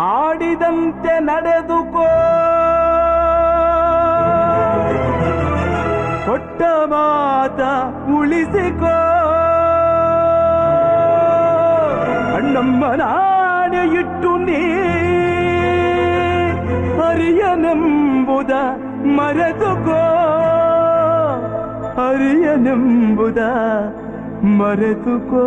ಆಡಿದಂತೆ ನಡೆದುಕೋ, ಕೊಟ್ಟ ಮಾತ ಉಳಿಸಿಕೋ. ಅಣ್ಣಮ್ಮ ನಾಣೆ ಇಟ್ಟು ನೀ ಹರಿಯನೆಂಬುದ ಮರೆತುಕೋ, ಹರಿಯನೆಂಬುದ ಮರೆತುಕೋ.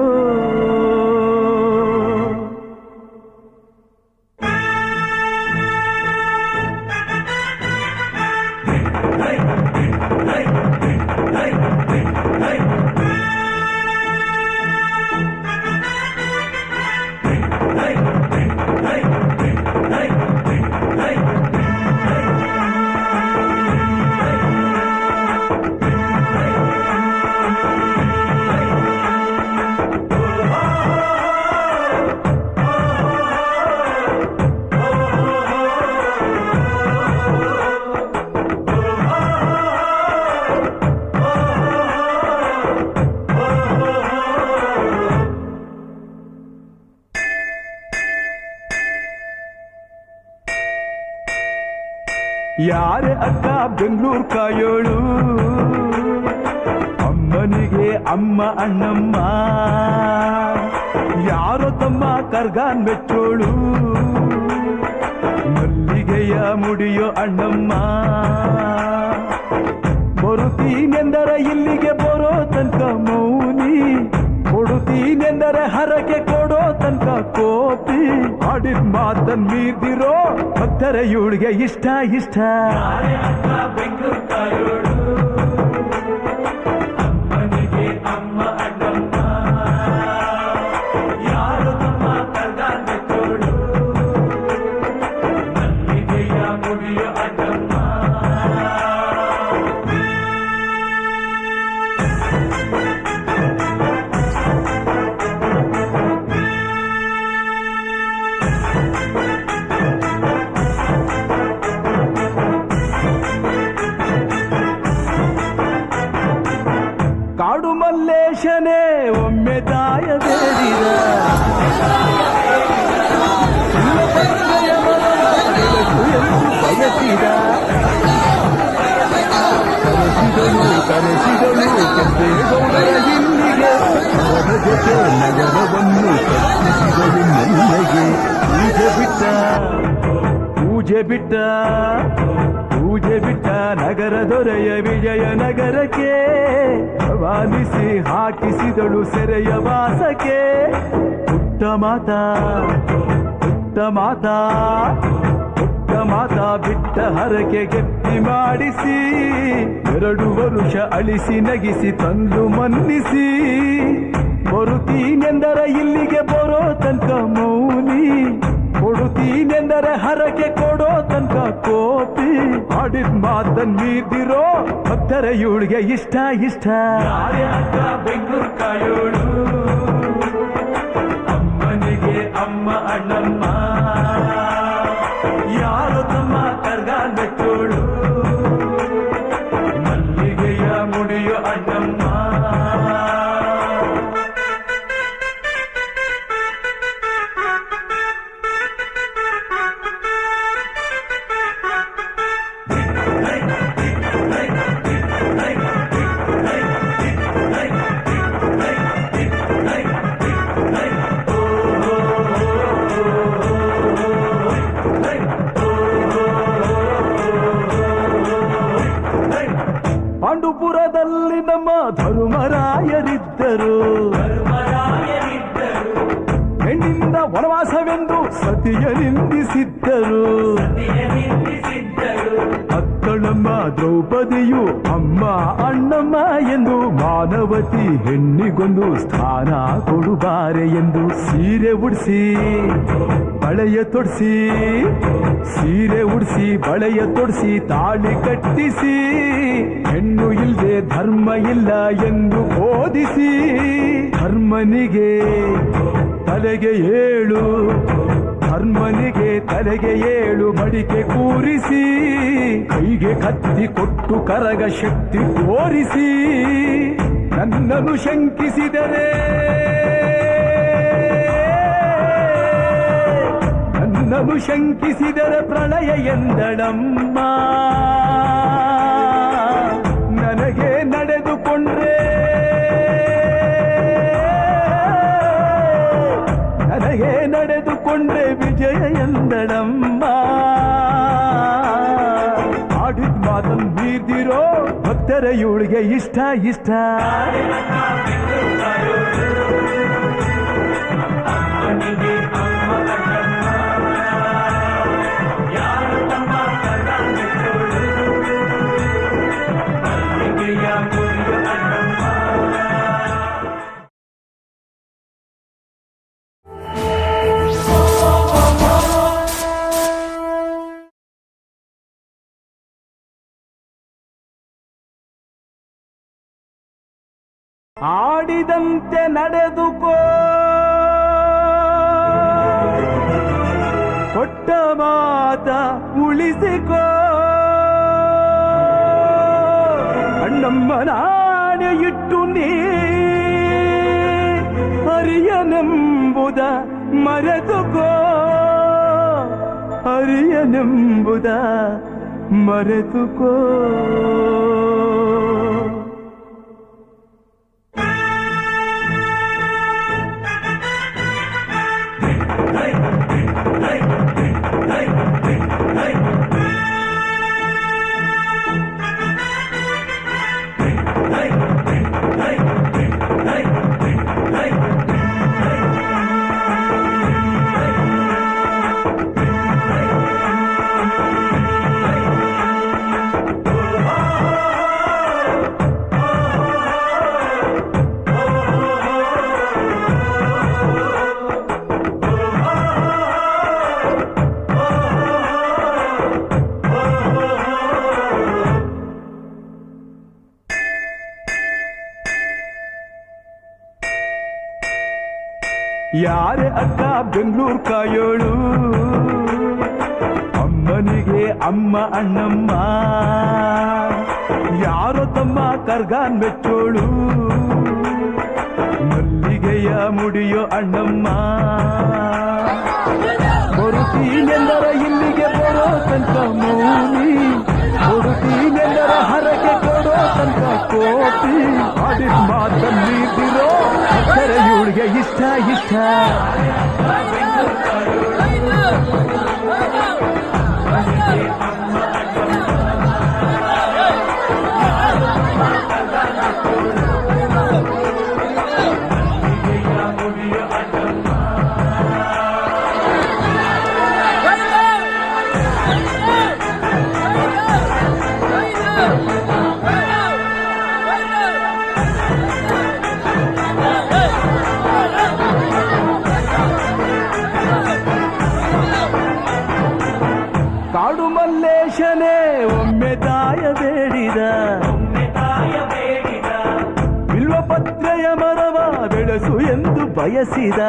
ಯಾರೇ ಅಕ್ಕ ಬೆಂಗಳೂರು ಕಾಯೋಳು, ಅಮ್ಮನಿಗೆ ಅಮ್ಮ ಅಣ್ಣಮ್ಮ. ಯಾರೋ ತಮ್ಮ ಕರ್ಗಾನ್ ಮೆಚ್ಚೋಳು, ಮಲ್ಲಿಗೆಯ ಮುಡಿಯೋ ಅಣ್ಣಮ್ಮ. ಬರುತ್ತೀನೆಂದರೆ ಇಲ್ಲಿಗೆ ಬರೋ ತನಕ ಮೌನಿ, ಕೊಡುತ್ತೀನೆಂದರೆ ಹರಕೆ ಕೊಡೋ ತನಕ ಕೋಪಿ. ಆಡಿದ ಮಾತನ್ ಮೀರ್ದಿರೋ ಭಕ್ತರ ಇವಳಿಗೆ ಇಷ್ಟ ಇಷ್ಟ. ಬೆಂಗಳೂರು ಕಾಯೋಳು, ಅಮ್ಮನಿಗೆ ಅಮ್ಮ ಅಣ್ಣಮ್ಮ. ಯಾರು ತಮ್ಮ ಕರ್ಗಾನ್ ಮೆಚ್ಚೋಳು, ಮಲ್ಲಿಗೆಯ ಮುಡಿಯೋ ಅಣ್ಣಮ್ಮ. ಕಾಡು ಮಲ್ಲೇಶನೇ ಒಮ್ಮೆ ತಾಯ ಬೇಡಿದ, ಬಯಸಿದ. ಕರೆಸಿದಳು ಕೆಂಪೇಗೌಡರ ಇಲ್ಲಿಗೆ, ಅವರ ಜೊತೆ ನಗರವನ್ನು ಕಟ್ಟಿಸಿದಳು ಮನೆಗೆ. ಪೂಜೆ ಬಿಟ್ಟ ನಗರ ದೊರೆಯ ವಿಜಯನಗರಕ್ಕೆ, ರವಾನಿಸಿ ಹಾಕಿಸಿದಳು ಸೆರೆಯ ವಾಸಕ್ಕೆ. ಪುಟ್ಟ ಮಾತಾ ಬಿಟ್ಟ ಹರಕೆ ಗೆಟ್ಟಿ ಮಾಡಿಸಿ, 2 ವರುಷ ಅಳಿಸಿ ನಗಿಸಿ ತಂದು ಮನ್ನಿಸಿ. ಬರುತ್ತೀನೆಂದರೆ ಇಲ್ಲಿಗೆ ಬರೋ ತನಕ ಮೌನಿ, ಕೊಡುತ್ತೀನೆಂದರೆ ಹರಕೆ ಕೊಡೋ ತನಕ ಕೋಪಿ. ಆಡಿದ ಮಾತನ್ ಮೀರ್ದಿರೋ ಭಕ್ತರ ಇವಳಿಗೆ ಇಷ್ಟ ಇಷ್ಟ. ಬೆಂಗಳೂರು ಕಾಯೋಳು, ಅಮ್ಮನಿಗೆ ಅಮ್ಮ ಅಣ್ಣಮ್ಮ. ಯಾರು ತಮ್ಮ ಕರ್ಗಾನ್ ಮೆಚ್ಚೋಳು, ಮಲ್ಲಿಗೆಯ ಮುಡಿಯೋ ಅಣ್ಣಮ್ಮ. ಪಾಂಡುಪುರದಲ್ಲಿ ನಮ್ಮ ಧರ್ಮರಾಯರಿದ್ದರು, ಹೆಣ್ಣಿಂದ ವನವಾಸವೆಂದು ಸತಿಯ ನಿಂದಿಸಿದ್ದರು. ಅತ್ತಳಮ್ಮ ದ್ರೌಪದಿಯು ಅಮ್ಮ ಅಣ್ಣಮ್ಮ ಎಂದು, ಮಾನವತಿ ಹೆಣ್ಣಿಗೊಂದು ಸ್ಥಾನ ಕೊಡುಬಾರೆ ಎಂದು. ಸೀರೆ ಉಡಿಸಿ ಬಳೆಯ ತೊಡಿಸಿ, ತಾಳಿ ಕಟ್ಟಿಸಿ, ಹೆಣ್ಣು ಇಲ್ಲದೆ ಧರ್ಮ ಇಲ್ಲ ಎಂದು ಬೋಧಿಸಿ. ಧರ್ಮನಿಗೆ ತಲೆಗೆ ಏಳು ಮಡಿಕೆ ಕೂರಿಸಿ, ಕೈಗೆ ಕತ್ತಿ ಕೊಟ್ಟು ಕರಗ ಶಕ್ತಿ ತೋರಿಸಿ. ನನ್ನನ್ನು ಶಂಕಿಸಿದರೆ ನನ್ನನ್ನು ಶಂಕಿಸಿದರೆ ಪ್ರಳಯ ಎಂದಳಮ್ಮ. ನನಗೆ ನಡೆದುಕೊಂಡ್ರೆ ವಿಜಯ ಎಂದಳಮ್ಮ. ಆಡಿದ ಮಾತನ್ನು ಮೀರ್ದಿರೋ ಭಕ್ತರ ಇವಳಿಗೆ ಇಷ್ಟ ಇಷ್ಟ. ಆಡಿದಂತೆ ನಡೆದುಕೋ, ಕೊಟ್ಟ ಮಾತ ಉಳಿಸಿಕೋ. ಅಣ್ಣಮ್ಮ ನಾಣೆ ಇಟ್ಟು ನೀ ಹರಿಯನೆಂಬುದ ಮರೆತುಕೋ, ಹರಿಯನೆಂಬುದ ಮರೆತುಕೋ. ಯಾರೇ ಅಕ್ಕ ಬೆಂಗಳೂರು ಕಾಯೋಳು, ಅಮ್ಮನಿಗೆ ಅಮ್ಮ ಅಣ್ಣಮ್ಮ. ಯಾರೋ ತಮ್ಮ ಕರ್ಗಾನ್ ಮೆಚ್ಚೋಳು, ಮಲ್ಲಿಗೆಯ ಮುಡಿಯೋ ಅಣ್ಣಮ್ಮ. ಬರುತ್ತೀನೆಂದರ ಇಲ್ಲಿಗೆ ಬರೋ ತನಕ ಮೌನಿ, ಕೊಡುತ್ತೀನೆಂದರ ಹರಕೆ ಕೊಡೋ ತನಕ ಕೋಪಿ. ಆಡಿದ ಮಾತಲ್ಲಿದ್ದಿರೋ ಭಕ್ತರ ಇವಳಿಗೆ ಇಷ್ಟ ಇಷ್ಟ. ಕಾಡು ಮಲ್ಲೇಶನೇ ಒಮ್ಮೆ ತಾಯ ಬೇಡಿದ, ಬಿಲ್ವಪತ್ರೆಯ ಮರವ ಬೆಳೆಸು ಎಂದು ಬಯಸಿದ.